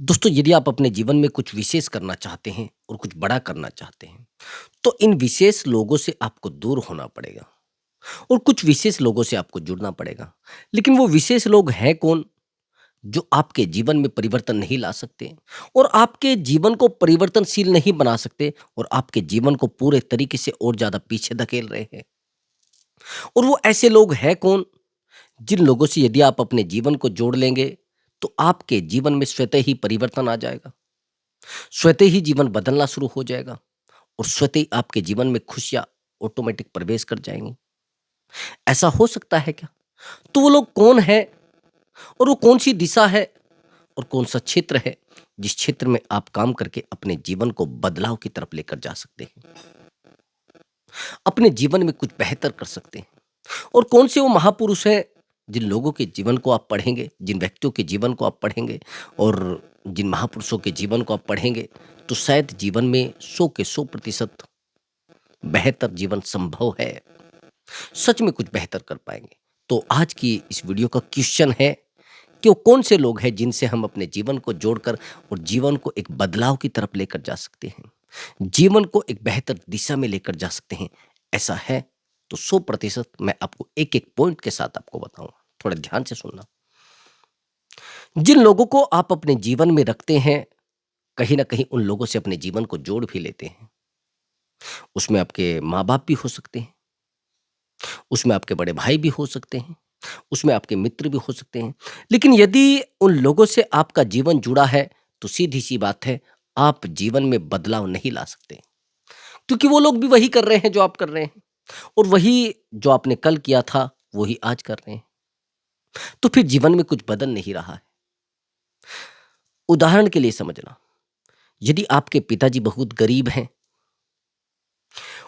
दोस्तों, यदि आप अपने जीवन में कुछ विशेष करना चाहते हैं और कुछ बड़ा करना चाहते हैं, तो इन विशेष लोगों से आपको दूर होना पड़ेगा और कुछ विशेष लोगों से आपको जुड़ना पड़ेगा। लेकिन वो विशेष लोग हैं कौन, जो आपके जीवन में परिवर्तन नहीं ला सकते और आपके जीवन को परिवर्तनशील नहीं बना सकते और आपके जीवन को पूरे तरीके से और ज़्यादा पीछे धकेल रहे हैं? और वो ऐसे लोग हैं कौन, जिन लोगों से यदि आप अपने जीवन को जोड़ लेंगे, तो आपके जीवन में स्वतः ही परिवर्तन आ जाएगा, स्वतः ही जीवन बदलना शुरू हो जाएगा और स्वतः ही आपके जीवन में खुशियाँ ऑटोमेटिक प्रवेश कर जाएँगी। ऐसा हो सकता है क्या? तो वो लोग कौन हैं और वो कौन-सी दिशा है और कौन-सा क्षेत्र है, जिस क्षेत्र में आप काम करके अपने जीवन को बदलाव की तरफ लेकर जा सकते हैं, अपने जीवन में कुछ बेहतर कर सकते हैं? और कौन से वो महापुरुष हैं, जिन लोगों के जीवन को आप पढ़ेंगे, जिन व्यक्तियों के जीवन को आप पढ़ेंगे और जिन महापुरुषों के जीवन को आप पढ़ेंगे, तो शायद जीवन में 100 के 100% बेहतर जीवन संभव है। सच में कुछ बेहतर कर पाएँगे। तो आज की इस वीडियो का क्वेश्चन है कि वो कौन से लोग हैं जिनसे हम अपने जीवन को जोड़कर और जीवन को एक बदलाव की तरफ लेकर जा सकते हैं। जीवन को एक बेहतर दिशा में लेकर जा सकते हैं। ऐसा है तो 100% मैं आपको एक-एक पॉइंट के साथ आपको बताऊँगा। थोड़ा ध्यान से सुनना। जिन लोगों को आप अपने जीवन में रखते हैं, कहीं न कहीं उन लोगों से अपने जीवन को जोड़ भी लेते हैं। उसमें आपके माँ-बाप भी हो सकते हैं, उसमें आपके बड़े भाई भी हो सकते हैं, उसमें आपके मित्र भी हो सकते हैं। लेकिन यदि उन लोगों से आपका जीवन जुड़ा है, तो सीधी-सी बात है, आप जीवन में बदलाव नहीं ला सकते। क्योंकि वो लोग भी वही कर रहे हैं जो आप कर रहे हैं और वही जो आपने कल किया था, वही आज कर रहे हैं। तो फिर जीवन में कुछ बदल नहीं रहा है। उदाहरण के लिए समझना, यदि आपके पिताजी बहुत गरीब हैं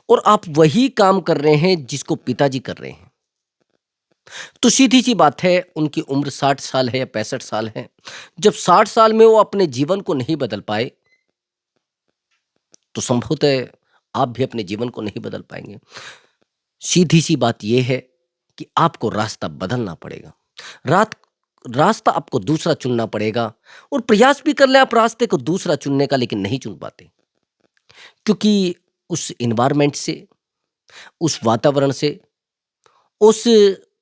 और आप वही काम कर रहे हैं जिसको पिताजी कर रहे हैं, तो सीधी-सी बात है, उनकी उम्र 60 साल है या 65 साल है। जब 60 साल में वो अपने जीवन को नहीं बदल पाए, तो संभवतः आप भी अपने जीवन को नहीं बदल पाएँगे। सीधी-सी बात ये है कि आपको रास्ता बदलना पड़ेगा। रात रास्ता आपको दूसरा चुनना पड़ेगा और प्रयास भी कर लें आप रास्ते को दूसरा चुनने का, लेकिन नहीं चुन पाते। क्योंकि उस एनवायरनमेंट से, उस वातावरण से, उस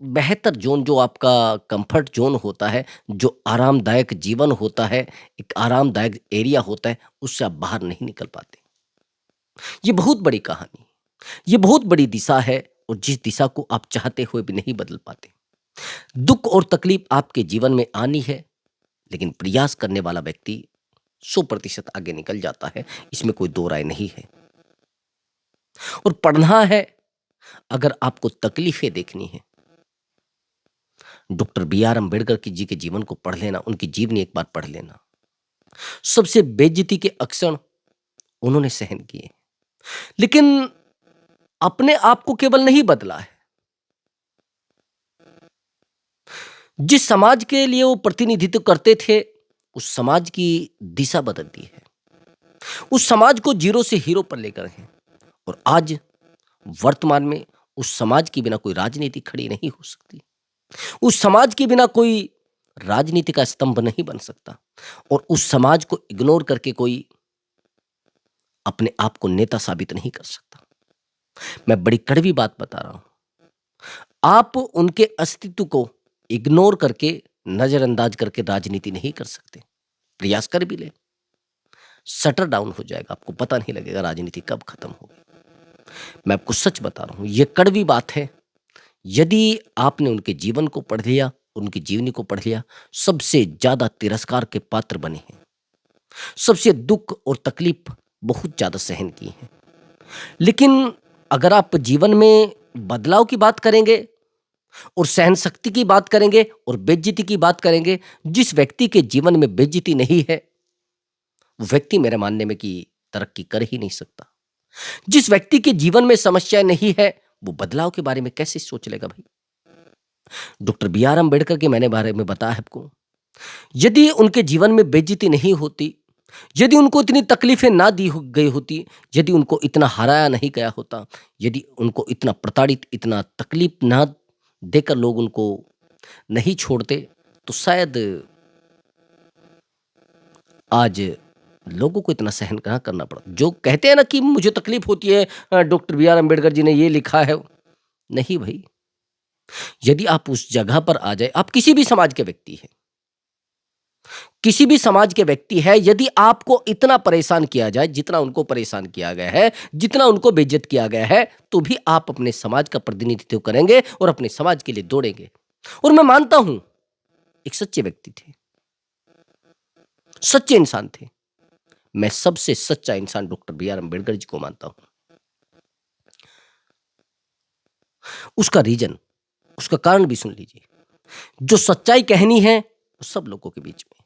बेहतर ज़ोन जो आपका कम्फर्ट ज़ोन होता है, जो आरामदायक जीवन होता है, एक आरामदायक एरिया होता है, उससे आप बाहर नहीं निकल पाते। ये बहुत बड़ी कहानी है, ये बहुत बड़ी दिशा है और जिस दिशा को आप चाहते हुए भी नहीं बदल पाते। दुःख और तकलीफ आपके जीवन में आनी है, लेकिन प्रयास करने वाला व्यक्ति 100% आगे निकल जाता है, इसमें कोई दो राय नहीं है। और पढ़ना है, अगर आपको तकलीफ़ें देखनी है, डॉक्टर बी आर अम्बेडकर की जी के जीवन को पढ़ लेना, उनकी जीवनी एक बार पढ़ लेना। सबसे बेइज्जती के अक्षण उन्होंने सहन किए, लेकिन अपने आप को केवल नहीं बदला है, जिस समाज के लिए वो प्रतिनिधित्व करते थे, उस समाज की दिशा बदल दी है। उस समाज को ज़ीरो से हीरो पर लेकर हैं और आज वर्तमान में उस समाज के बिना कोई राजनीति खड़ी नहीं हो सकती। उस समाज के बिना कोई राजनीति का स्तंभ नहीं बन सकता और उस समाज को इग्नोर करके कोई अपने आप को नेता साबित नहीं कर सकता। मैं बड़ी कड़वी बात बता रहा हूं। आप उनके अस्तित्व को इग्नोर करके, नजरअंदाज करके राजनीति नहीं कर सकते। प्रयास कर भी ले, शटर डाउन हो जाएगा, आपको पता नहीं लगेगा राजनीति कब खत्म होगी। मैं आपको सच बता रहा हूं, यह कड़वी बात है। यदि आपने उनके जीवन को पढ़ लिया, उनकी जीवनी को पढ़ लिया, सबसे ज्यादा तिरस्कार के पात्र बने हैं, सबसे दुख और तकलीफ बहुत ज्यादा सहन की है। लेकिन अगर आप जीवन में बदलाव की बात करेंगे और सहन शक्ति की बात करेंगे और बेइज्जती की बात करेंगे, जिस व्यक्ति के जीवन में बेइज्जती नहीं है, वो व्यक्ति मेरे मानने में कि तरक्की कर ही नहीं सकता। जिस व्यक्ति के जीवन में समस्या नहीं है, वो बदलाव के बारे में कैसे सोच लेगा भाई? डॉक्टर बी आर अम्बेडकर के मैंने बारे में बताया है आपको। यदि उनके जीवन में बेइज्जती नहीं होती, यदि उनको इतनी तकलीफें ना दी गई होती, यदि उनको इतना हराया नहीं गया होता, यदि उनको इतना प्रताड़ित, इतना तकलीफ ना देकर लोग उनको नहीं छोड़ते, तो शायद आज लोगों को इतना सहन कहाँ करना पड़ा। जो कहते हैं ना कि मुझे तकलीफ होती है, doctor B are Ambedkar ji ने ये लिखा है। नहीं भाई, यदि आप उस जगह पर आ जाए, आप किसी भी समाज के व्यक्ति हैं, किसी भी समाज के व्यक्ति है, यदि आपको इतना परेशान किया जाए जितना उनको परेशान किया गया है, जितना उनको बेइज्जत किया गया है, तो भी आप अपने समाज का प्रतिनिधित्व करेंगे और अपने समाज के लिए दौड़ेंगे। और मैं मानता हूं, एक सच्चे व्यक्ति थे, सच्चे इंसान थे। मैं सबसे सच्चा इंसान doctor B are Ambedkar ji को मानता हूं। उसका रीजन, उसका कारण भी सुन लीजिए। जो सच्चाई कहनी है वो सब लोगों के बीच में।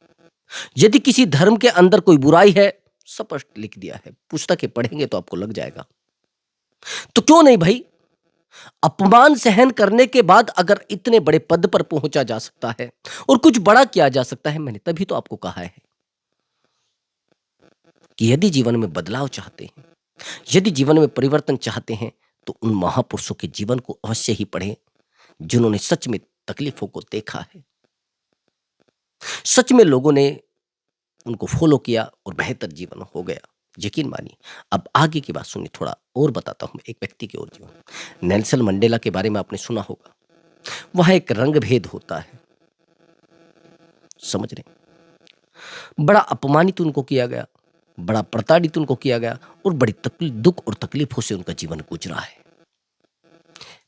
यदि किसी धर्म के अंदर कोई बुराई है, स्पष्ट लिख दिया है, पुस्तकें पढ़ेंगे तो आपको लग जाएगा। तो क्यों नहीं भाई, अपमान सहन करने के बाद अगर इतने बड़े पद पर पहुंचा जा सकता है और कुछ बड़ा किया जा सकता है, मैंने तभी तो आपको कहा है कि यदि जीवन में बदलाव चाहते हैं, यदि जीवन में परिवर्तन चाहते हैं, तो उन महापुरुषों के जीवन को अवश्य ही पढ़ें जिन्होंने सच में तकलीफों को देखा है, सच में लोगों ने उनको फॉलो किया और बेहतर जीवन हो गया। यकीन मानिए। अब आगे की बात सुनिए, थोड़ा और बताता हूं एक व्यक्ति के और जीवन। नेल्सन मंडेला के बारे में आपने सुना होगा। वहां एक रंग भेद होता है, समझ रहे हैं? बड़ा अपमानित उनको किया गया, बड़ा प्रताड़ित उनको किया गया और बड़ी दुख और तकलीफों से उनका जीवन गुजरा है।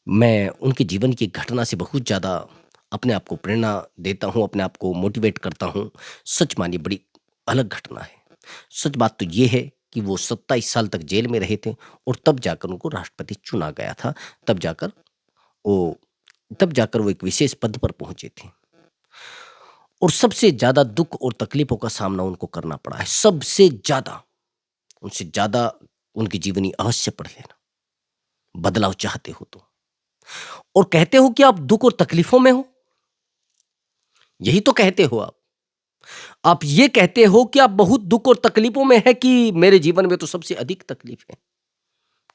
मैं उनके जीवन की घटना से बहुत ज़्यादा अपने आप को प्रेरणा देता हूँ, अपने आप को मोटिवेट करता हूँ। सच मानिए, बड़ी अलग घटना है। सच बात तो ये है कि वो 27 साल तक जेल में रहे थे और तब जाकर उनको राष्ट्रपति चुना गया था। तब जाकर वो तब जाकर वो एक विशेष पद पर पहुँचे थे और सबसे ज़्यादा दुःख और तकलीफ़ों का सामना उनको करना पड़ा है। सबसे ज़्यादा, उनसे ज़्यादा उनकी जीवनी अवश्य पढ़ लेना, बदलाव चाहते हो तो। और कहते हो कि आप दुःख और तकलीफ़ों में हो, यही तो कहते हो आप। आप ये कहते हो कि आप बहुत दुःख और तकलीफ़ों में हैं कि मेरे जीवन में तो सबसे अधिक तकलीफ़ है।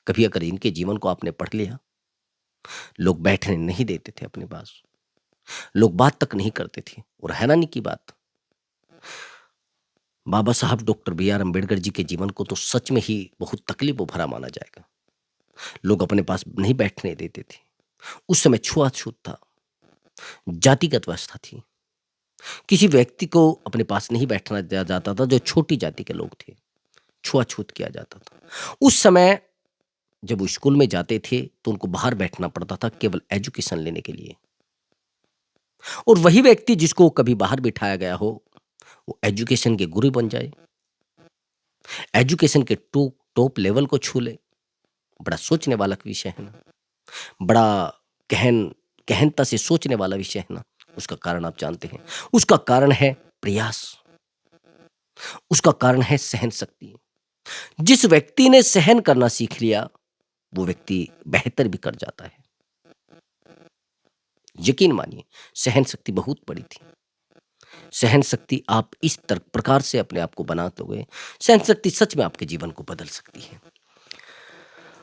कभी अगर इनके जीवन को आपने पढ़ लिया, लोग बैठने नहीं देते थे अपने पास, लोग बात तक नहीं करते थे। और हैरानी की बात, बाबा साहब doctor B are Ambedkar ji के जीवन को तो सच में ही बहुत तकलीफ़ों भरा माना जाएगा। लोग अपने पास नहीं बैठने देते थे। उस समय छुआछूत था, जातिगत व्यवस्था थी। किसी व्यक्ति को अपने पास नहीं बैठना दिया जाता था जो छोटी जाति के लोग थे, छुआछूत किया जाता था। उस समय जब वो स्कूल में जाते थे तो उनको बाहर बैठना पड़ता था केवल एजुकेशन लेने के लिए। और वही व्यक्ति जिसको कभी बाहर बिठाया गया हो, वो एजुकेशन के गुरु बन जाए, एजुकेशन के टॉप लेवल को छू ले। बड़ा सोचने वाला विषय है ना, बड़ा गहन गहनता से सोचने वाला विषय है ना। उसका कारण आप जानते हैं, उसका कारण है प्रयास, उसका कारण है सहन शक्ति। जिस व्यक्ति ने सहन करना सीख लिया, वो व्यक्ति बेहतर भी कर जाता है। यकीन मानिए, सहन शक्ति बहुत बड़ी थी। सहन शक्ति आप इस प्रकार से अपने आप को बना दोगे, सहन शक्ति सच में आपके जीवन को बदल सकती है।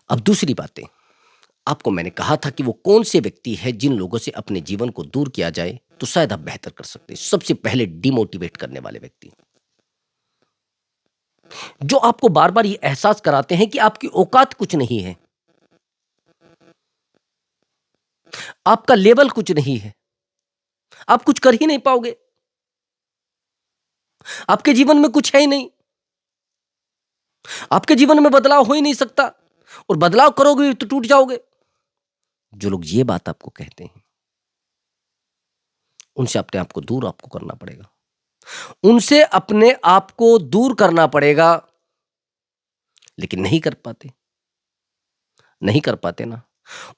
अब दूसरी बातें, आपको मैंने कहा था कि वो कौन से व्यक्ति है जिन लोगों से अपने जीवन को दूर किया जाए तो शायद आप बेहतर कर सकते हैं। सबसे पहले डिमोटिवेट करने वाले व्यक्ति, जो आपको बार बार ये एहसास कराते हैं कि आपकी औकात कुछ नहीं है, आपका लेवल कुछ नहीं है, आप कुछ कर ही नहीं पाओगे, आपके जीवन में कुछ है ही नहीं, आपके जीवन में बदलाव हो ही नहीं सकता और बदलाव करोगे तो टूट जाओगे। जो लोग ये बात आपको कहते हैं, उनसे अपने आप को दूर आपको करना पड़ेगा, उनसे अपने आप को दूर करना पड़ेगा। लेकिन नहीं कर पाते, नहीं कर पाते ना।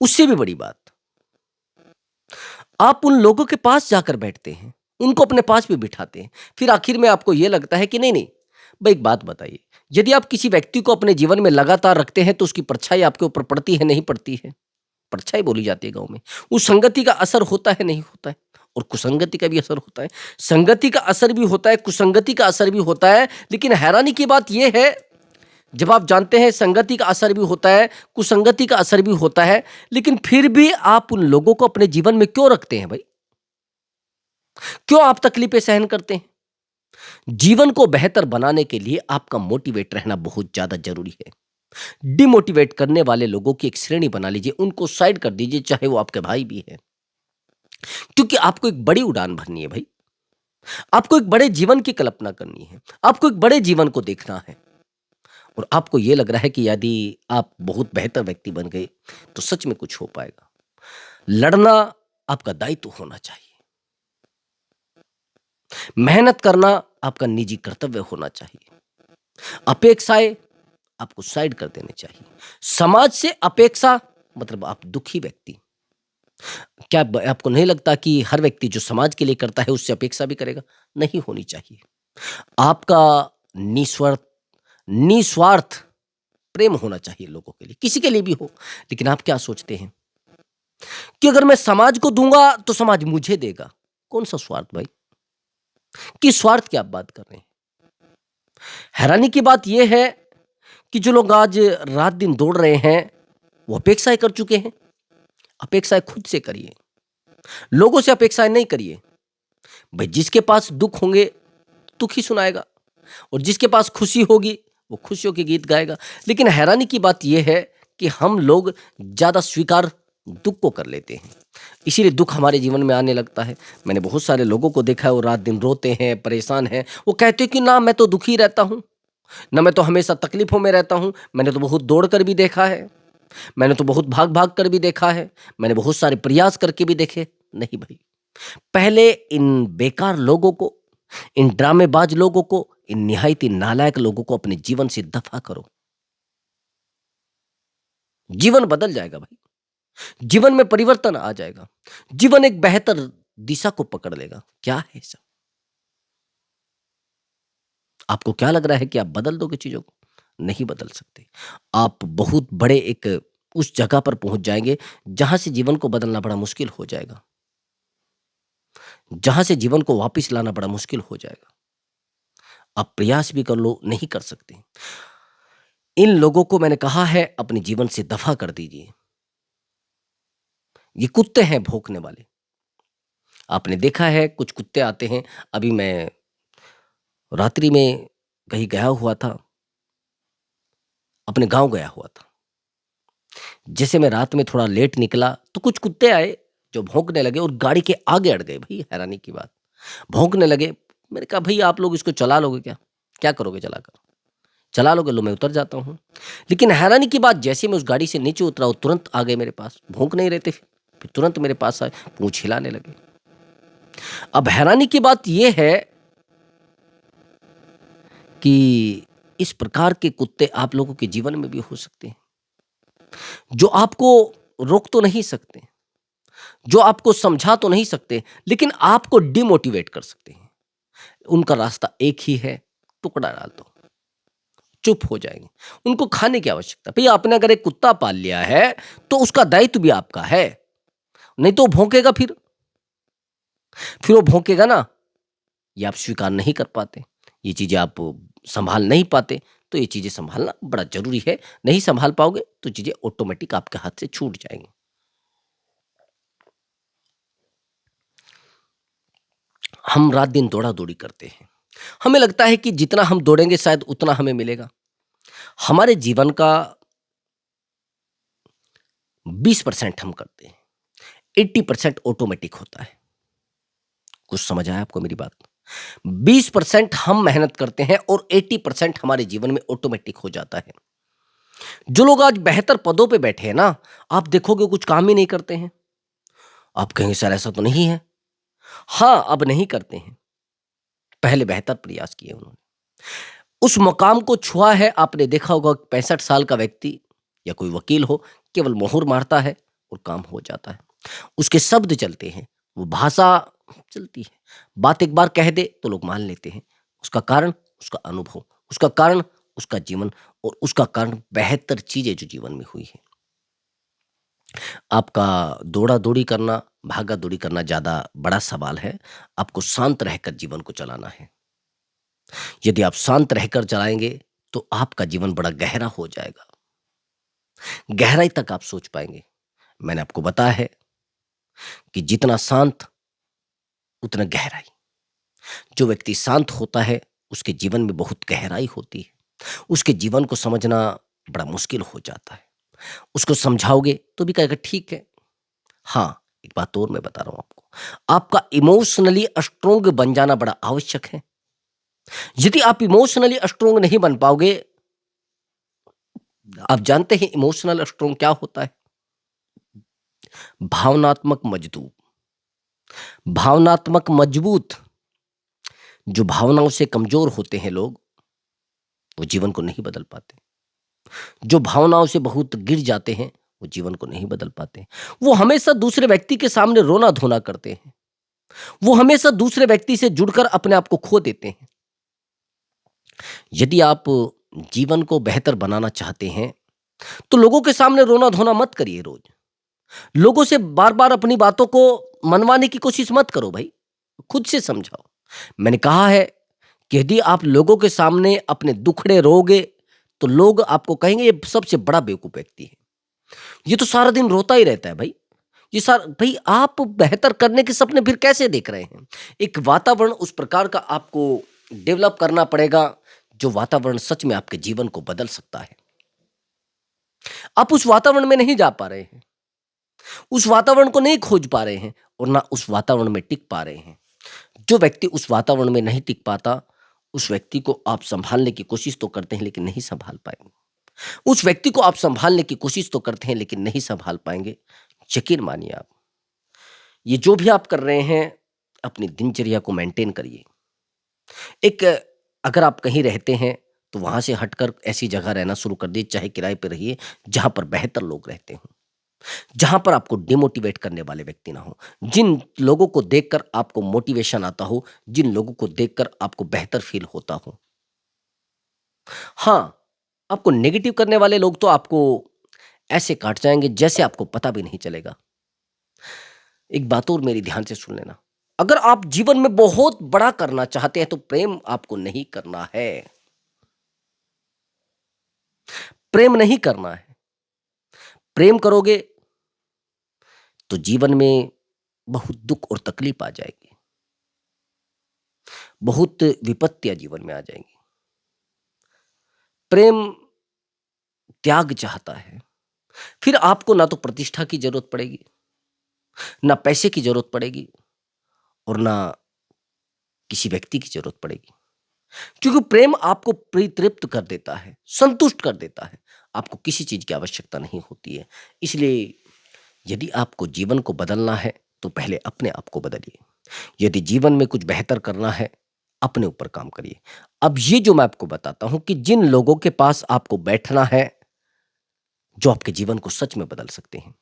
उससे भी बड़ी बात, आप उन लोगों के पास जाकर बैठते हैं, उनको अपने पास भी बिठाते हैं, फिर आखिर में आपको यह लगता है कि नहीं नहीं भाई, एक बात बताइए, यदि आप किसी व्यक्ति को अपने जीवन में लगातार रखते हैं तो उसकी परछाई आपके ऊपर पड़ती है नहीं पड़ती है? परछाई बोली जाती है गांव में। उस संगति का असर होता है नहीं होता है? और कुसंगति का भी असर होता है। संगति का असर भी होता है, कुसंगति का असर भी होता है। लेकिन हैरानी की बात यह है, जब आप जानते हैं संगति का असर भी होता है, कुसंगति का असर भी होता है, लेकिन फिर भी आप उन लोगों को अपने जीवन में क्यों रखते हैं भाई? क्यों आप तकलीफें सहन करते हैं? जीवन को बेहतर बनाने के लिए आपका मोटिवेट रहना बहुत ज़्यादा ज़रूरी है। डिमोटिवेट करने वाले लोगों की एक श्रेणी बना लीजिए, उनको साइड कर दीजिए, चाहे वो आपके भाई भी हैं। क्योंकि आपको एक बड़ी उड़ान भरनी है भाई। आपको एक बड़े जीवन की कल्पना करनी है। आपको एक बड़े जीवन को देखना है और आपको ये लग रहा है कि यदि आप बहुत बेहतर व्यक्ति बन गए, तो सच में कुछ हो पाएगा। लड़ना आपका दायित्व होना चाहिए। मेहनत करना आपका निजी कर्तव्य होना चाहिए। अपेक्षाएँ आपको साइड कर देनी चाहिए। समाज से अपेक्षा मतलब आप दुखी व्यक्ति। क्या ब आपको नहीं लगता कि हर व्यक्ति जो समाज के लिए करता है उससे अपेक्षा भी करेगा? नहीं होनी चाहिए। आपका निस्वर्थ निस्वार्थ प्रेम होना चाहिए लोगों के लिए, किसी के लिए भी हो। लेकिन आप क्या सोचते हैं कि अगर मैं समाज को दूँगा तो समाज मुझे देगा। कौन-सा स्वार्थ भाई? किस स्वार्थ की आप बात कर रहे हैं? हैरानी की बात ये है कि जो लोग आज रात-दिन दौड़ रहे हैं, वो अपेक्षाएँ कर चुके हैं। अपेक्षाएँ खुद से करिए, लोगों से अपेक्षाएँ नहीं करिए। भाई जिसके पास दुःख होंगे, दुःख ही सुनाएगा और जिसके पास खुशी होगी, वो खुशियों के गीत गाएगा। लेकिन हैरानी की बात ये है कि हम लोग ज़्यादा स्वीकार दुःख को कर लेते हैं, इसीलिए दुःख हमारे जीवन में आने लगता है। मैंने बहुत सारे लोगों को देखा है, वो रात-दिन रोते हैं, परेशान हैं। वो कहते हैं कि ना मैं तो दुखी रहता हूँ, ना मैं तो हमेशा तकलीफ़ों में रहता हूँ। मैंने तो बहुत दौड़ कर भी देखा है, मैंने तो बहुत भाग-भाग कर भी देखा है, मैंने बहुत सारे प्रयास करके भी देखे। नहीं भई, पहले इन बेकार लोगों को, इन ड्रामेबाज लोगों को, इन निहायती नालायक लोगों को अपने जीवन से दफ़ा करो। जीवन बदल जाएगा भाई, जीवन में परिवर्तन आ जाएगा, जीवन एक बेहतर दिशा को पकड़ लेगा। क्या है सब? आपको क्या लग रहा है कि आप बदल दोगे चीज़ों को? नहीं बदल सकते। आप बहुत बड़े एक उस जगह पर पहुँच जाएँगे, जहाँ से जीवन को बदलना बड़ा मुश्किल हो जाएगा, जहाँ से जीवन को वापिस लाना बड़ा मुश्किल हो जाएगा। आप प्रयास भी कर लो, नहीं कर सकते। इन लोगों को मैंने कहा है अपने जीवन से दफ़ा कर दीजिए। ये कुत्ते हैं भौंकने वाले। आपने देखा है कुछ कुत्ते आते हैं, अभी मैं रात्रि में कहीं गया हुआ था, अपने गाँव गया हुआ था। जैसे मैं रात में थोड़ा लेट निकला तो कुछ कुत्ते आए जो भौंकने लगे और गाड़ी के आगे अड़ गए भई, हैरानी की बात। भौंकने लगे, मैंने कहा भई आप लोग इसको चला लोगे क्या? क्या करोगे चलाकर? चला लोगे? लो मैं उतर जाता हूँ। लेकिन हैरानी की बात जैसे ही मैं उस गाड़ी से नीचे उतरा वो तुरंत आ गए मेरे पास, भौंक नहीं रहे थे फिर तुरंत मेरे पास आए, पूँछ हिलाने लगे। अब हैरानी की बात ये है कि इस प्रकार के कुत्ते आप लोगों के जीवन में भी हो सकते हैं, जो आपको रोक तो नहीं सकते, जो आपको समझा तो नहीं सकते, लेकिन आपको डिमोटिवेट कर सकते हैं। उनका रास्ता एक ही है, टुकड़ा डाल दो, चुप हो जाएँगे। उनको खाने की आवश्यकता भई आपने अगर एक कुत्ता पाल लिया है, तो उसका दायित्व भी आपका है, नहीं तो वो भौंकेगा फिर वो भौंकेगा ना, ये आप स्वीकार नहीं कर पाते, ये चीज़ें आप सँभाल नहीं पाते, तो ये चीज़ें सँभालना बड़ा ज़रूरी है। नहीं सँभाल पाओगे, तो चीज़ें ऑटोमेटिक आपके हाथ से छूट जाएँगी। हम रात-दिन दौड़ा-दौड़ी करते हैं। हमें लगता है कि जितना हम दौड़ेंगे शायद उतना हमें मिलेगा। हमारे जीवन का 20% हम करते हैं, 80% ऑटोमेटिक होता है। कुछ समझ आया आपको मेरी बात? 20% हम मेहनत करते हैं और 80% हमारे जीवन में ऑटोमेटिक हो जाता है। जो लोग आज बेहतर पदों पे बैठे हैं ना, आप देखोगे कुछ काम ही नहीं करते हैं। आप कहेंगे सर ऐसा तो नहीं है। हाँ, अब नहीं करते हैं। पहले बेहतर प्रयास किए उन्होंने। उस मकाम को छुआ है, आपने देखा होगा 65 साल का व्यक्ति या कोई वकील हो, केवल मोहर मारता है और काम हो जाता है। उसके शब्द चलते हैं, वो भाषा चलती है। बात एक बार कह दे तो लोग मान लेते हैं। उसका कारण उसका अनुभव, उसका कारण उसका जीवन और उसका कारण बेहतर चीज़ें जो जीवन में हुई हैं। आपका दौड़ा-दौड़ी करना, भागा-दौड़ी करना ज़्यादा बड़ा सवाल है। आपको शांत रहकर जीवन को चलाना है। यदि आप शांत रहकर चलाएँगे, तो आपका जीवन बड़ा गहरा हो जाएगा। गहराई तक आप सोच पाएँगे। मैंने आपको बताया है कि जितना शांत, उतना गहराई। जो व्यक्ति शांत होता है, उसके जीवन में बहुत गहराई होती है। उसके जीवन को समझना बड़ा मुश्किल हो जाता है। उसको समझाओगे तो भी कहेगा ठीक है। हाँ, एक बात और मैं बता रहा हूँ आपको, आपका इमोशनली स्ट्रांग बन जाना बड़ा आवश्यक है। यदि आप इमोशनली स्ट्रांग नहीं बन पाओगे, आप जानते हैं इमोशनल स्ट्रांग क्या होता है? भावनात्मक मजबूत। भावनात्मक मजबूत, जो भावनाओं से कमजोर होते हैं लोग, वो जीवन को नहीं बदल पाते। जो भावनाओं से बहुत गिर जाते हैं, वो जीवन को नहीं बदल पाते। वो हमेशा दूसरे व्यक्ति के सामने रोना धोना करते हैं। वो हमेशा दूसरे व्यक्ति से जुड़कर अपने आप को खो देते हैं। यदि आप जीवन को बेहतर बनाना चाहते हैं, तो लोगों के सामने रोना धोना मत करिए रोज। लोगों से बार बार अपनी बातों को मनवाने की कोशिश मत करो भाई, खुद से समझाओ। मैंने कहा है कि यदि आप लोगों के सामने अपने दुखड़े रोगे, तो लोग आपको कहेंगे ये सबसे बड़ा बेवकूफ व्यक्ति है, ये तो सारा दिन रोता ही रहता है भाई। ये सारा भाई, आप बेहतर करने के सपने फिर कैसे देख रहे हैं? एक वातावरण उस प्रकार का आपको डेवलप करना पड़ेगा, जो वातावरण सच में आपके जीवन को बदल सकता है। आप उस वातावरण में नहीं जा पा रहे हैं, उस वातावरण को नहीं खोज पा रहे हैं, और ना उस वातावरण में टिक पा रहे हैं। जो व्यक्ति उस वातावरण में नहीं टिक पाता, उस व्यक्ति को आप संभालने की कोशिश तो करते हैं लेकिन नहीं संभाल पाएंगे। उस व्यक्ति को आप संभालने की कोशिश तो करते हैं लेकिन नहीं संभाल पाएंगे। यकीन मानिए आप, ये जो भी आप कर रहे हैं, अपनी दिनचर्या को मेंटेन करिए। एक अगर आप कहीं रहते हैं, तो वहां से हटकर ऐसी जगह रहना शुरू कर दिए, चाहे किराए पे रहिए, जहां पर बेहतर लोग रहते हों, जहां पर आपको डिमोटिवेट करने वाले व्यक्ति ना हो, जिन लोगों को देखकर आपको मोटिवेशन आता हो, जिन लोगों को देखकर आपको बेहतर फील होता हो। हाँ, आपको नेगेटिव करने वाले लोग तो आपको ऐसे काट जाएंगे जैसे आपको पता भी नहीं चलेगा। एक बात और मेरी ध्यान से सुन लेना, अगर आप जीवन में बहुत बड़ा करना चाहते हैं, तो प्रेम आपको नहीं करना है। प्रेम नहीं करना है। प्रेम करोगे तो जीवन में बहुत दुख और तकलीफ आ जाएगी, बहुत विपत्तियां जीवन में आ जाएंगी। प्रेम त्याग चाहता है। फिर आपको ना तो प्रतिष्ठा की जरूरत पड़ेगी, ना पैसे की जरूरत पड़ेगी, और ना किसी व्यक्ति की जरूरत पड़ेगी। क्योंकि प्रेम आपको परितृप्त कर देता है, संतुष्ट कर देता है। आपको किसी चीज की आवश्यकता नहीं होती है। इसलिए यदि आपको जीवन को बदलना है, तो पहले अपने आप को बदलिए। यदि जीवन में कुछ बेहतर करना है, अपने ऊपर काम करिए। अब ये जो मैं आपको बताता हूं कि जिन लोगों के पास आपको बैठना है, जो आपके जीवन को सच में बदल सकते हैं।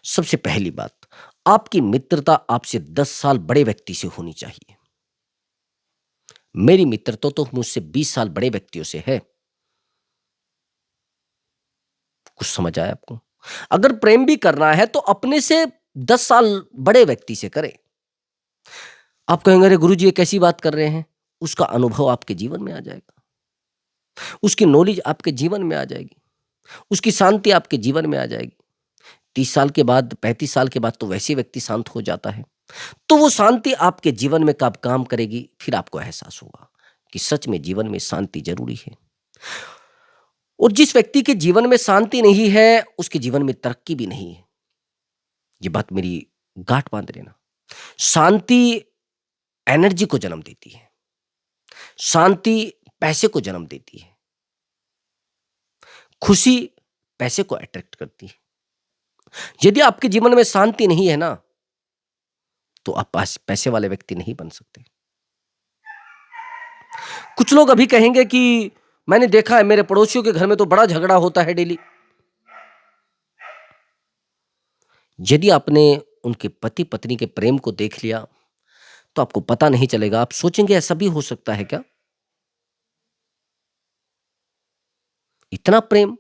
सबसे पहली बात, आपकी मित्रता आपसे 10 साल बड़े व्यक्ति से होनी चाहिए। मेरी मित्रता तो मुझसे 20 साल बड़े व्यक्तियों से है। कुछ समझ आया आपको? अगर प्रेम भी करना है, तो अपने से 10 साल बड़े व्यक्ति से करें। आप कहेंगे अरे गुरुजी ये कैसी बात कर रहे हैं? उसका अनुभव आपके जीवन में आ जाएगा, उसकी नॉलेज आपके जीवन में आ जाएगी, उसकी शांति आपके जीवन में आ जाएगी। 30 साल के बाद, 35 साल के बाद तो वैसे व्यक्ति शांत हो जाता है। तो वो शांति आपके जीवन में कब काम करेगी, फिर आपको एहसास होगा कि सच में जीवन में शांति जरूरी है। और जिस व्यक्ति के जीवन में शांति नहीं है, उसके जीवन में तरक्की भी नहीं है। ये बात मेरी गांठ बांध लेना। शांति एनर्जी को जन्म देती है, शांति पैसे को जन्म देती है, खुशी पैसे को अट्रैक्ट करती है। यदि आपके जीवन में शांति नहीं है ना, तो आप पैसे वाले व्यक्ति नहीं बन सकते। कुछ लोग अभी कहेंगे कि मैंने देखा है मेरे पड़ोसियों के घर में तो बड़ा झगड़ा होता है डेली। यदि आपने उनके पति पत्नी के प्रेम को देख लिया, तो आपको पता नहीं चलेगा। आप सोचेंगे ऐसा भी हो सकता है क्या? इतना प्रेम।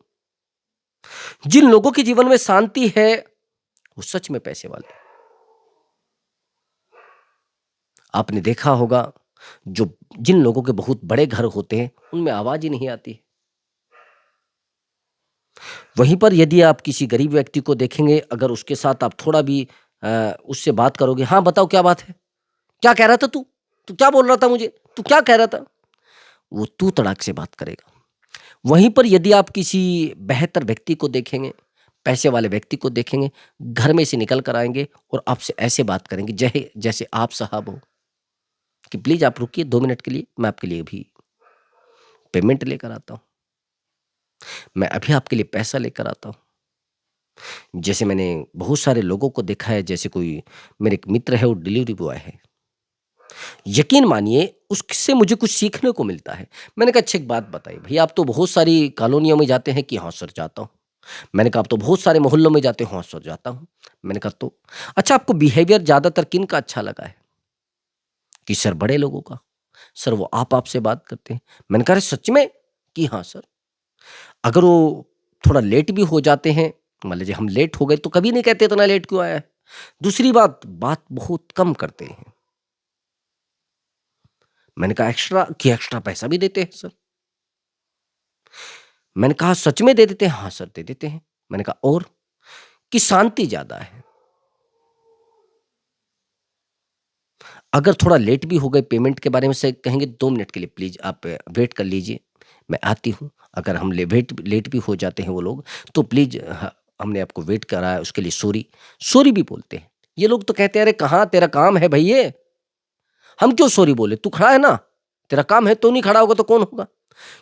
जिन लोगों के जीवन में शांति है, वो सच में पैसे वाले हैं। आपने देखा होगा, जो जिन लोगों के बहुत बड़े घर होते हैं, उनमें आवाज ही नहीं आती। वहीं पर यदि आप किसी गरीब व्यक्ति को देखेंगे, अगर उसके साथ आप थोड़ा भी उससे बात करोगे, हाँ बताओ क्या बात है, क्या कह रहा था तू, तू क्या बोल रहा था मुझे? तू क्या कह रहा था? वो तू तड़ाक से बात करेगा। वहीं पर यदि आप किसी बेहतर व्यक्ति को देखेंगे, पैसे वाले व्यक्ति को देखेंगे, घर में से निकल कर आएँगे और आपसे ऐसे बात करेंगे जैसे आप साहब हो कि प्लीज़ आप रुकिए 2 मिनट के लिए, मैं आपके लिए अभी पेमेंट लेकर आता हूँ। मैं अभी आपके लिए पैसा लेकर आता हूँ। जैसे मैंने बहुत सारे लोगों को देखा है, जैसे कोई मेरे एक मित्र है, वो डिलीवरी बॉय है। यकीन मानिए उससे मुझे कुछ सीखने को मिलता है। मैंने कहा अच्छा एक बात बताइए भैया, आप तो बहुत सारी कॉलोनियों में जाते हैं कि हाँ सर जाता हूँ। मैंने कहा आप तो बहुत सारे मोहल्लों में जाते हो, हाँ सर जाता हूँ। मैंने कहा तो अच्छा आपको बिहेवियर ज़्यादातर किनका अच्छा लगा है? कि सर बड़े लोगों का। सर वो आप से बात करते हैं। मैंने कहा अरे सच में? कि हाँ सर। अगर वो थोड़ा लेट भी हो जाते हैं, मान लीजिए हम लेट हो गए तो कभी नहीं कहते इतना लेट क्यों आया है? दूसरी बात बहुत कम करते हैं। मैंने कहा एक्स्ट्रा पैसा भी देते हैं सर? मैंने कहा सच में दे देते हैं? हाँ सर दे देते हैं। मैंने कहा और? कि शांति ज़्यादा है। अगर थोड़ा लेट भी हो गए पेमेंट के बारे में से कहेंगे 2 मिनट के लिए प्लीज़ आप वेट कर लीजिए, मैं आती हूँ। अगर हम लेट भी हो जाते हैं वो लोग, तो प्लीज़ हमने आपको वेट कराया उसके लिए सॉरी भी बोलते हैं। ये लोग तो कहते हैं अरे कहाँ तेरा काम है भई ये? हम क्यों सॉरी बोले? तू खड़ा है ना, तेरा काम है, तू नहीं खड़ा होगा तो कौन होगा?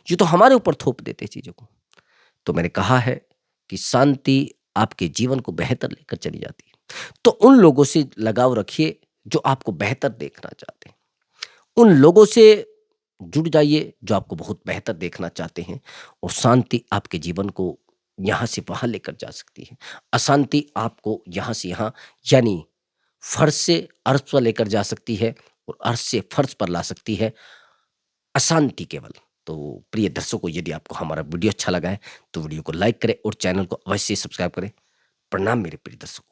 ये तो हमारे ऊपर थोप देते हैं चीज़ों को। तो मैंने कहा है कि शांति आपके जीवन को बेहतर लेकर चली जाती है। तो उन लोगों से लगाव रखिए जो आपको बेहतर देखना चाहते हैं। उन लोगों से जुड़ जाइए जो आपको बहुत बेहतर देखना चाहते हैं, और शांति आपके जीवन को यहाँ से वहाँ लेकर जा सकती है। अशांति आपको यहाँ से यहाँ, यानी फर्श से अर्श पर लेकर जा सकती है और अर्श से फर्श पर ला सकती है अशांति केवल। तो प्रिय दर्शकों, यदि आपको हमारा वीडियो अच्छा लगा है तो वीडियो को लाइक करें और चैनल को अवश्य सब्सक्राइब करें। प्रणाम मेरे प्रिय दर्शकों।